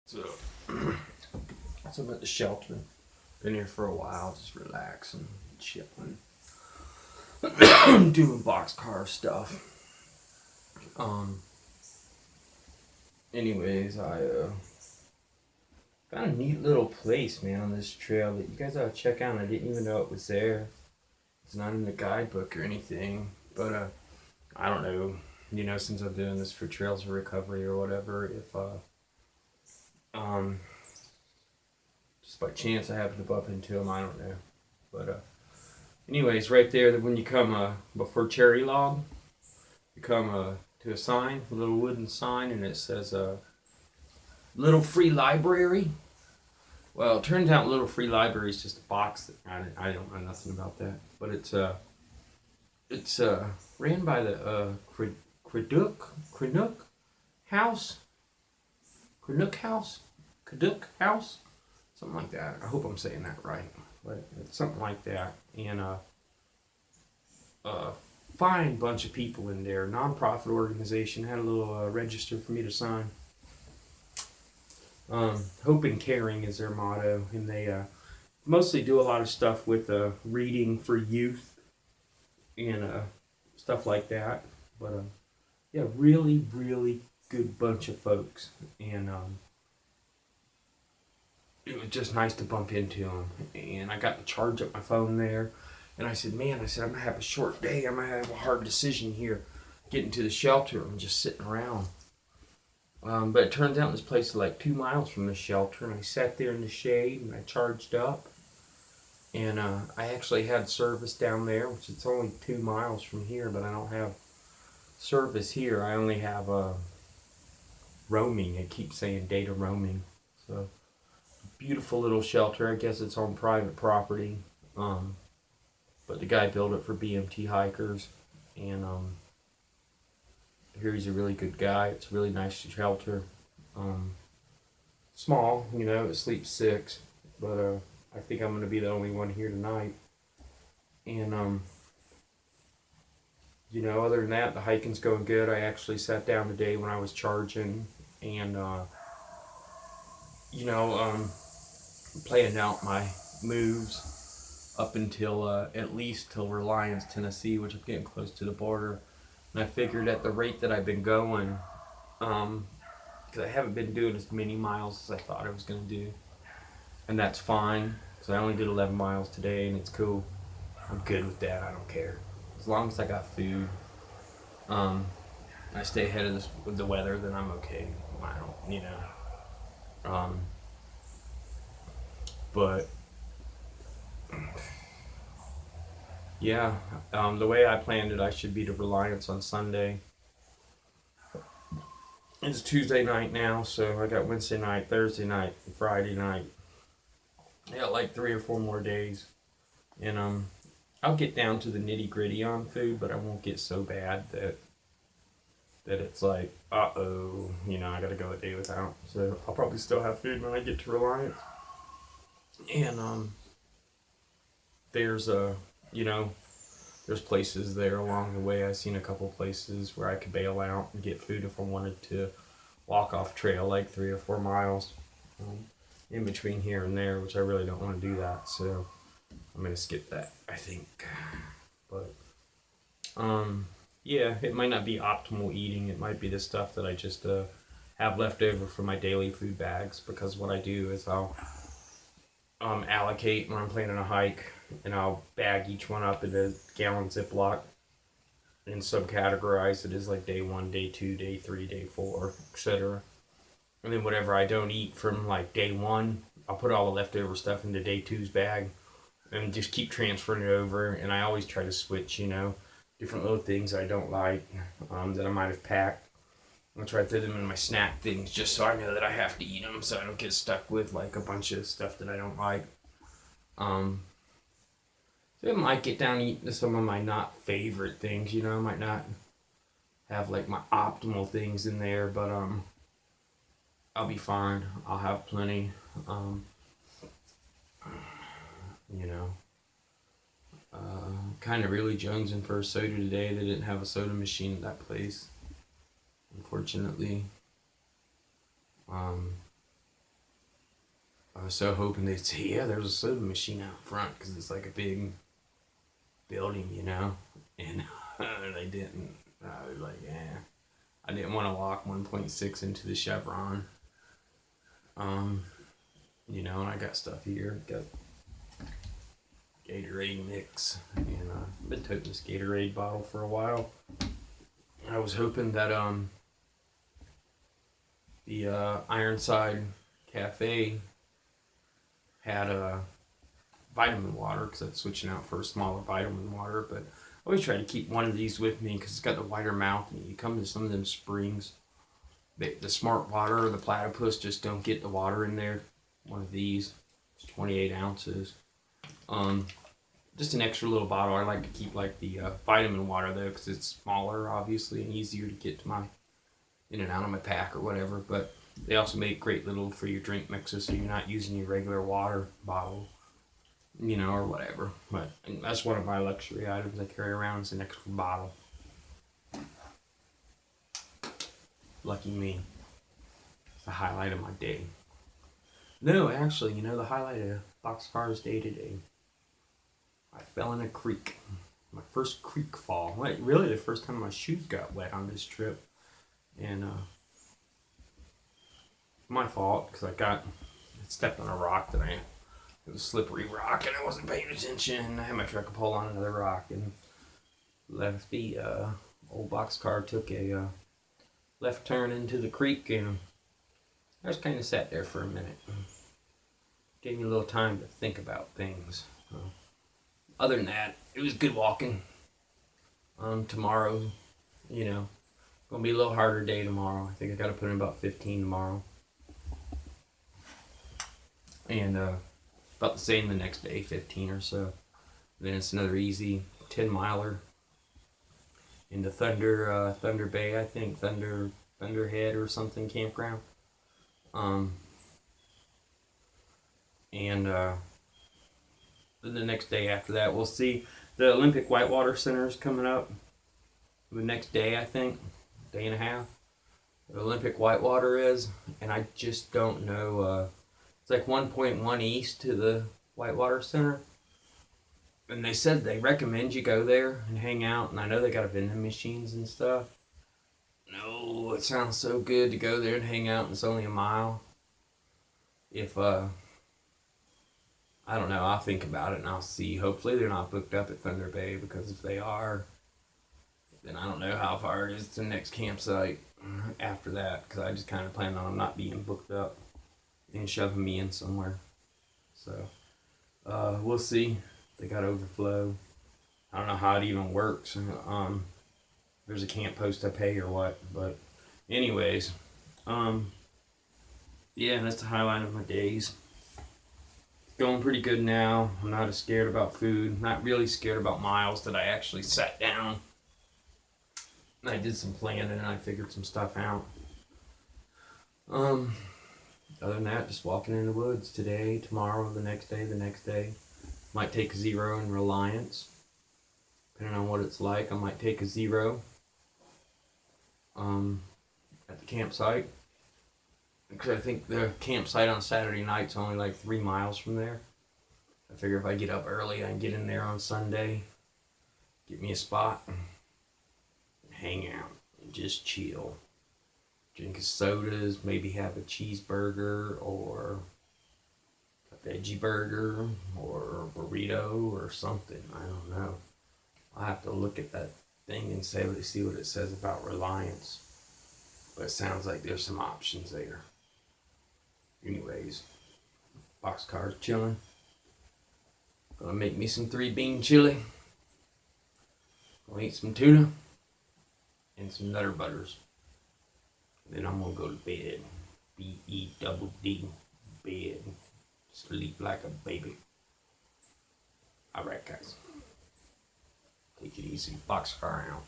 So, so I'm at the shelter. Been here for a while, just relaxing, chilling, doing boxcar stuff. Um. Anyways, I got a neat little place, man, on this trail that you guys ought to check out. I didn't even know it was there. It's not in the guidebook or anything, but I don't know. Since I'm doing this for Trails of Recovery or whatever, if um just by chance I happen to bump into them, I don't know. But anyways, right there, when you come before Cherry Log, you come to a sign, a little wooden sign, and it says Little Free Library. Well, it turns out Little Free Library is just a box that I don't know nothing about that, but it's ran by the Cradook House, Caduck House, something like that. I hope I'm saying that right, but it's something like that. And fine bunch of people in there. Nonprofit organization, had a little register for me to sign. Hope and caring is their motto, and they mostly do a lot of stuff with reading for youth and stuff like that. But yeah, really, really good bunch of folks, and it was just nice to bump into them. And I got to charge up my phone there, and I said, man, I'm gonna have a short day. I'm gonna have a hard decision here, getting to the shelter and just sitting around. But it turns out this place is like 2 miles from the shelter, and I sat there in the shade and I charged up, and I actually had service down there, which it's only 2 miles from here, but I don't have service here. I only have roaming. It keeps saying data roaming. So beautiful little shelter. I guess it's on private property, but the guy built it for BMT hikers, and here he's a really good guy. It's a really nice shelter. Small, it sleeps 6, but I think I'm going to be the only one here tonight. And other than that, the hiking's going good. I actually sat down today when I was charging, and planning out my moves up until at least till Reliance, Tennessee, which I'm getting close to the border. And I figured at the rate that I've been going, because I haven't been doing as many miles as I thought I was going to do, and that's fine. So I only did 11 miles today, and it's cool. I'm good with that. I don't care, as long as I got food. I stay ahead of the weather, then I'm okay. I don't, but yeah, the way I planned it, I should be to Reliance on Sunday. It's Tuesday night now, so I got Wednesday night, Thursday night, and Friday night. I got like 3 or 4 more days, and I'll get down to the nitty gritty on food, but I won't get so bad that it's like, I gotta go a day without. So I'll probably still have food when I get to Reliance, and there's there's places there along the way. I've seen a couple places where I could bail out and get food if I wanted to walk off trail like 3 or 4 miles in between here and there, which I really don't want to do that. So I'm going to skip that, I think. But, yeah, it might not be optimal eating. It might be the stuff that I just have left over from my daily food bags, because what I do is I'll allocate when I'm planning a hike, and I'll bag each one up in a gallon Ziploc and subcategorize it as like day 1, day 2, day 3, day 4, etc. And then whatever I don't eat from like day 1, I'll put all the leftover stuff into day 2's bag and just keep transferring it over. And I always try to switch, different little things I don't like that I might have packed. I'll try to throw them in my snack things just so I know that I have to eat them, so I don't get stuck with like a bunch of stuff that I don't like. So I might get down eating to some of my not favorite things, I might not have like my optimal things in there, but I'll be fine. I'll have plenty. Kind of really jonesing for a soda today. They didn't have a soda machine at that place, unfortunately. was so hoping they'd say, yeah, there's a soda machine out front because it's like a big building, you know? And they didn't. I was like, yeah. I didn't want to walk 1.6 into the Chevron. You know, and I got stuff here. Got Gatorade mix. And I've been toting this Gatorade bottle for a while. I was hoping that the Ironside Cafe had a vitamin water, because I'm switching out for a smaller vitamin water, but I always try to keep one of these with me because it's got the wider mouth, and you come to some of them springs, the Smart Water or the Platypus just don't get the water in there. One of these, it's 28 ounces. Just an extra little bottle. I like to keep like the vitamin water though, because it's smaller obviously and easier to get to my in and out of my pack or whatever. But they also make great little for your drink mixes, so you're not using your regular water bottle, you know, or whatever. But that's one of my luxury items I carry around, is an extra bottle. Lucky me. It's the highlight of my day. No, actually, you know, the highlight of Boxcar's day today, I fell in a creek. My first creek fall. Like, really the first time my shoes got wet on this trip. And my fault, because I stepped on a rock that it was a slippery rock and I wasn't paying attention. I had my truck pull on another rock and left the old Boxcar, took a left turn into the creek, and I just kind of sat there for a minute. Gave me a little time to think about things. Other than that, it was good walking. Tomorrow, you know, gonna be a little harder day tomorrow. I think I gotta put in about 15 tomorrow. And about the same the next day, 15 or so. Then it's another easy 10 miler into Thunder Bay, I think, Thunderhead or something campground. And then the next day after that, we'll see. The Olympic Whitewater Center is coming up the next day, I think, day and a half. The Olympic Whitewater is, and I just don't know. It's like 1.1 east to the Whitewater Center. And they said they recommend you go there and hang out, and I know they got vending machines and stuff. No, it sounds so good to go there and hang out, and it's only a mile. If, I don't know, I'll think about it and I'll see. Hopefully they're not booked up at Thunder Bay, because if they are, then I don't know how far it is to the next campsite after that, because I just kind of plan on them not being booked up and shoving me in somewhere. So, we'll see. They got overflow. I don't know how it even works. There's a camp post I pay or what, but anyways, yeah, that's the highlight of my days. Going pretty good now. I'm not as scared about food. Not really scared about miles, that I actually sat down and I did some planning and I figured some stuff out. Other than that, just walking in the woods today, tomorrow, the next day. Might take a 0 in Reliance. Depending on what it's like, I might take a 0 at the campsite. Because I think the campsite on Saturday night's only like 3 miles from there. I figure if I get up early, I can get in there on Sunday, get me a spot, and hang out, and just chill. Drink sodas, maybe have a cheeseburger, or a veggie burger, or a burrito, or something. I don't know. I'll have to look at that thing and see what it says about Reliance. But it sounds like there's some options there. Anyways, Boxcar's chilling. Gonna make me some 3-bean chili. Gonna eat some tuna and some Nutter Butters. Then I'm gonna go to bed. B-E-double-D, bed. Sleep like a baby. Alright, guys. Take it easy. Boxcar out.